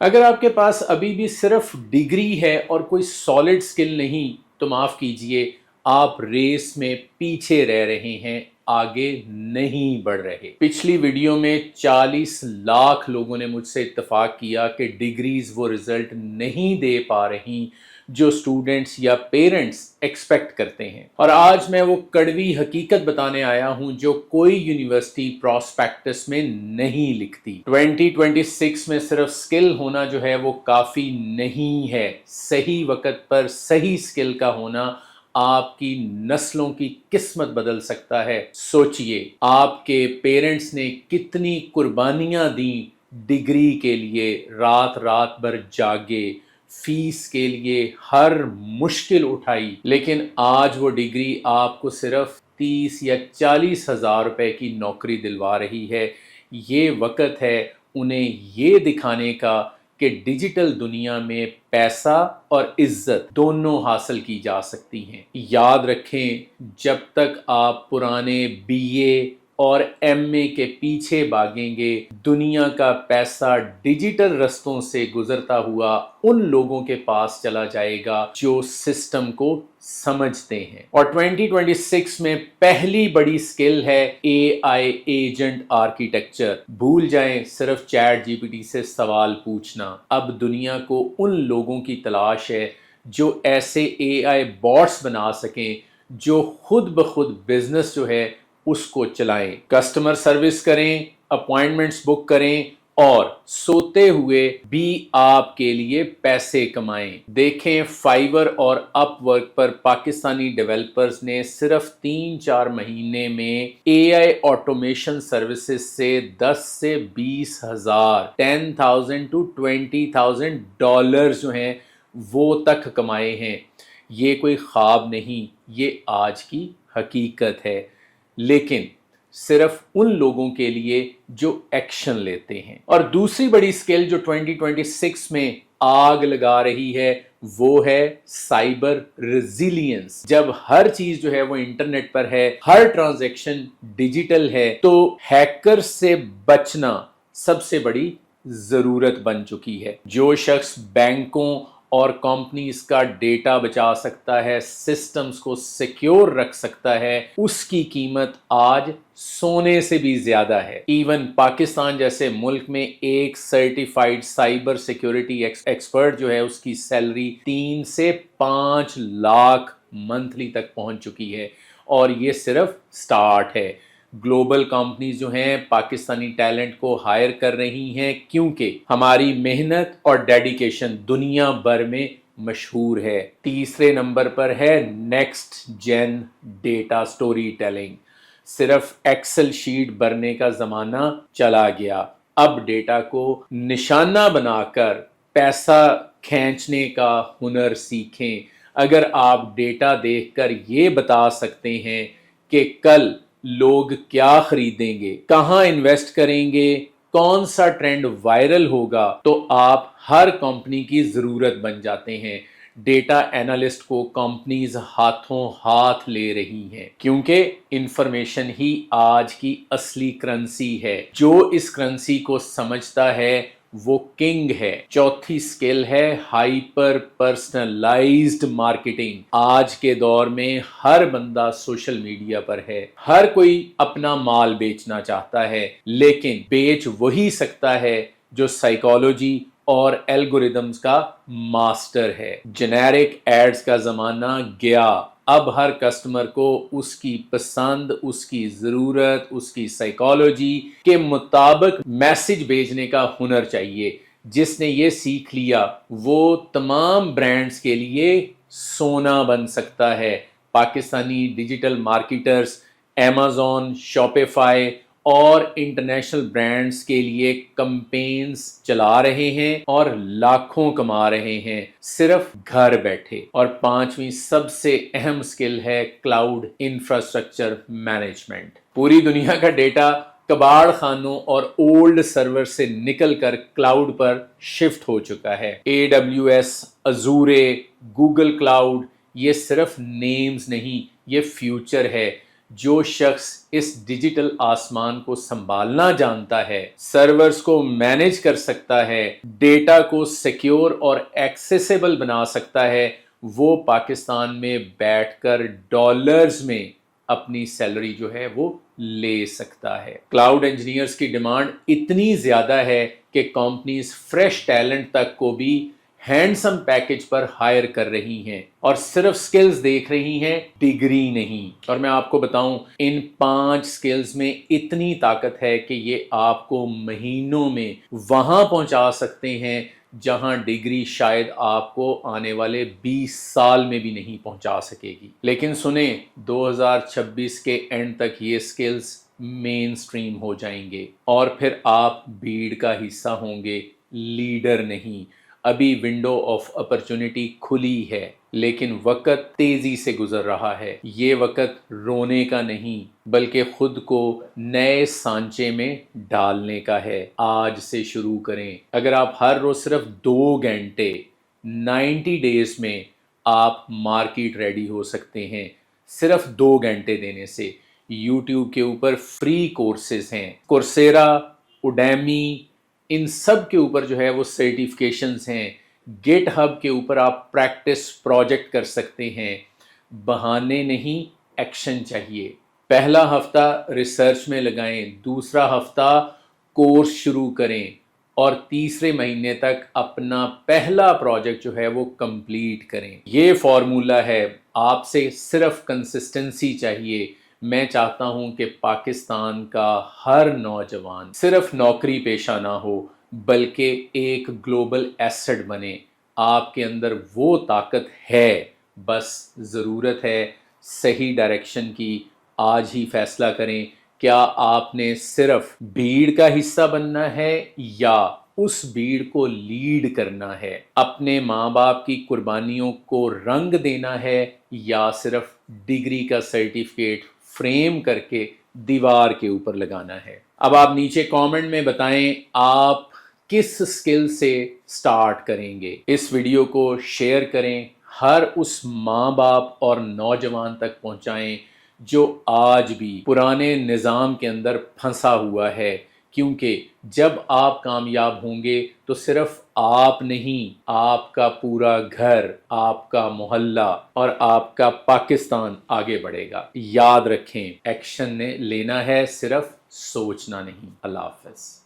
اگر آپ کے پاس ابھی بھی صرف ڈگری ہے اور کوئی سالڈ سکل نہیں تو معاف کیجئے، آپ ریس میں پیچھے رہ رہے ہیں، آگے نہیں بڑھ رہے۔ پچھلی ویڈیو میں 40 لاکھ لوگوں نے مجھ سے اتفاق کیا کہ ڈگریز وہ رزلٹ نہیں دے پا رہی جو سٹوڈنٹس یا پیرنٹس ایکسپیکٹ کرتے ہیں، اور آج میں وہ کڑوی حقیقت بتانے آیا ہوں جو کوئی یونیورسٹی پراسپیکٹس میں نہیں لکھتی۔ 2026 میں صرف سکل ہونا جو ہے وہ کافی نہیں ہے، صحیح وقت پر صحیح سکل کا ہونا آپ کی نسلوں کی قسمت بدل سکتا ہے۔ سوچئے آپ کے پیرنٹس نے کتنی قربانیاں دیں ڈگری کے لیے، رات رات بھر جاگے، فیس کے لیے ہر مشکل اٹھائی، لیکن آج وہ ڈگری آپ کو صرف 30 یا 40 ہزار روپے کی نوکری دلوا رہی ہے۔ یہ وقت ہے انہیں یہ دکھانے کا کہ ڈیجیٹل دنیا میں پیسہ اور عزت دونوں حاصل کی جا سکتی ہیں۔ یاد رکھیں، جب تک آپ پرانے BA اور MA کے پیچھے بھاگیں گے، دنیا کا پیسہ ڈیجیٹل رستوں سے گزرتا ہوا ان لوگوں کے پاس چلا جائے گا جو سسٹم کو سمجھتے ہیں۔ اور 2026 میں پہلی بڑی سکل ہے AI ایجنٹ آرکیٹیکچر۔ بھول جائیں صرف چیٹ GPT سے سوال پوچھنا، اب دنیا کو ان لوگوں کی تلاش ہے جو ایسے AI باٹس بنا سکیں جو خود بخود بزنس جو ہے اس کو چلائیں، کسٹمر سروس کریں، اپوائنٹمنٹس بک کریں اور سوتے ہوئے بھی آپ کے لیے پیسے کمائیں۔ دیکھیں فائیور اور اپ ورک پر پاکستانی ڈیولپرز نے صرف 3-4 مہینے میں AI آٹومیشن سروسز سے 10 سے 20 ہزار $10,000 to $20,000 جو ہیں وہ تک کمائے ہیں۔ یہ کوئی خواب نہیں، یہ آج کی حقیقت ہے، لیکن صرف ان لوگوں کے لیے جو ایکشن لیتے ہیں۔ اور دوسری بڑی سکل جو 2026 میں آگ لگا رہی ہے وہ ہے سائبر ریزیلینس۔ جب ہر چیز جو ہے وہ انٹرنیٹ پر ہے، ہر ٹرانزیکشن ڈیجیٹل ہے، تو ہیکر سے بچنا سب سے بڑی ضرورت بن چکی ہے۔ جو شخص بینکوں اور کمپنیز کا ڈیٹا بچا سکتا ہے، سسٹمز کو سیکیور رکھ سکتا ہے، اس کی قیمت آج سونے سے بھی زیادہ ہے۔ ایون پاکستان جیسے ملک میں ایک سرٹیفائیڈ سائبر سیکیورٹی ایکسپرٹ جو ہے اس کی سیلری 3 سے 5 لاکھ منتھلی تک پہنچ چکی ہے، اور یہ صرف سٹارٹ ہے۔ گلوبل کمپنیز جو ہیں پاکستانی ٹیلنٹ کو ہائر کر رہی ہیں کیونکہ ہماری محنت اور ڈیڈیکیشن دنیا بھر میں مشہور ہے۔ تیسرے نمبر پر ہے next gen data story telling. صرف ایکسل شیٹ بھرنے کا زمانہ چلا گیا، اب ڈیٹا کو نشانہ بنا کر پیسہ کھینچنے کا ہنر سیکھیں۔ اگر آپ ڈیٹا دیکھ کر یہ بتا سکتے ہیں کہ کل لوگ کیا خریدیں گے، کہاں انویسٹ کریں گے، کون سا ٹرینڈ وائرل ہوگا، تو آپ ہر کمپنی کی ضرورت بن جاتے ہیں۔ ڈیٹا اینالسٹ کو کمپنیز ہاتھوں ہاتھ لے رہی ہیں کیونکہ انفارمیشن ہی آج کی اصلی کرنسی ہے۔ جو اس کرنسی کو سمجھتا ہے وہ کنگ ہے۔ چوتھی سکل ہے ہائپر پرسنلائزڈ مارکیٹنگ۔ آج کے دور میں ہر بندہ سوشل میڈیا پر ہے، ہر کوئی اپنا مال بیچنا چاہتا ہے، لیکن بیچ وہی سکتا ہے جو سائیکالوجی اور الگوریدمز کا ماسٹر ہے۔ جنیرک ایڈز کا زمانہ گیا، اب ہر کسٹمر کو اس کی پسند، اس کی ضرورت، اس کی سائیکالوجی کے مطابق میسج بھیجنے کا ہنر چاہیے۔ جس نے یہ سیکھ لیا وہ تمام برانڈز کے لیے سونا بن سکتا ہے۔ Pakistani digital marketers Amazon, Shopify اور انٹرنیشنل برانڈز کے لیے کمپینز چلا رہے ہیں اور لاکھوں کما رہے ہیں صرف گھر بیٹھے۔ اور پانچویں سب سے اہم سکل ہے کلاؤڈ انفراسٹرکچر مینجمنٹ۔ پوری دنیا کا ڈیٹا کباڑ خانوں اور اولڈ سرور سے نکل کر کلاؤڈ پر شفٹ ہو چکا ہے۔ AWS، Azure، گوگل کلاؤڈ، یہ صرف نیمز نہیں، یہ فیوچر ہے۔ جو شخص اس ڈیجیٹل آسمان کو سنبھالنا جانتا ہے، سرورز کو مینیج کر سکتا ہے، ڈیٹا کو سیکیور اور ایکسیسیبل بنا سکتا ہے، وہ پاکستان میں بیٹھ کر ڈالرز میں اپنی سیلری جو ہے وہ لے سکتا ہے۔ کلاؤڈ انجینئرز کی ڈیمانڈ اتنی زیادہ ہے کہ کمپنیز فریش ٹیلنٹ تک کو بھی ہینڈسم پیکج پر ہائر کر رہی ہیں اور صرف سکلز دیکھ رہی ہیں، ڈگری نہیں۔ اور میں آپ کو بتاؤں، ان 5 سکلز میں اتنی طاقت ہے کہ یہ آپ کو مہینوں میں وہاں پہنچا سکتے ہیں جہاں ڈگری شاید آپ کو آنے والے 20 سال میں بھی نہیں پہنچا سکے گی۔ لیکن سنیں، 2026 کے اینڈ تک یہ سکلز مین سٹریم ہو جائیں گے اور پھر آپ بھیڑ کا حصہ ہوں گے، لیڈر نہیں۔ ابھی ونڈو آف اپرچونٹی کھلی ہے، لیکن وقت تیزی سے گزر رہا ہے۔ یہ وقت رونے کا نہیں بلکہ خود کو نئے سانچے میں ڈالنے کا ہے۔ آج سے شروع کریں۔ اگر آپ ہر روز صرف 2 گھنٹے 90 ڈیز میں آپ مارکیٹ ریڈی ہو سکتے ہیں، صرف 2 گھنٹے دینے سے۔ یوٹیوب کے اوپر فری کورسز ہیں، کورسیرا، اڈیمی، ان سب کے اوپر جو ہے وہ سرٹیفکیشنز ہیں۔ گٹ ہب کے اوپر آپ پریکٹس پروجیکٹ کر سکتے ہیں۔ بہانے نہیں، ایکشن چاہیے۔ پہلا ہفتہ ریسرچ میں لگائیں، دوسرا ہفتہ کورس شروع کریں اور تیسرے مہینے تک اپنا پہلا پروجیکٹ جو ہے وہ کمپلیٹ کریں۔ یہ فارمولا ہے، آپ سے صرف کنسسٹنسی چاہیے۔ میں چاہتا ہوں کہ پاکستان کا ہر نوجوان صرف نوکری پیشہ نہ ہو بلکہ ایک گلوبل ایسٹ بنے۔ آپ کے اندر وہ طاقت ہے، بس ضرورت ہے صحیح ڈائریکشن کی۔ آج ہی فیصلہ کریں، کیا آپ نے صرف بھیڑ کا حصہ بننا ہے یا اس بھیڑ کو لیڈ کرنا ہے؟ اپنے ماں باپ کی قربانیوں کو رنگ دینا ہے یا صرف ڈگری کا سرٹیفکیٹ فریم کر کے دیوار کے اوپر لگانا ہے؟ اب آپ نیچے کامنٹ میں بتائیں آپ کس سکل سے سٹارٹ کریں گے۔ اس ویڈیو کو شیئر کریں، ہر اس ماں باپ اور نوجوان تک پہنچائیں جو آج بھی پرانے نظام کے اندر پھنسا ہوا ہے، کیونکہ جب آپ کامیاب ہوں گے تو صرف آپ نہیں، آپ کا پورا گھر، آپ کا محلہ اور آپ کا پاکستان آگے بڑھے گا۔ یاد رکھیں، ایکشن نے لینا ہے، صرف سوچنا نہیں۔ اللہ حافظ۔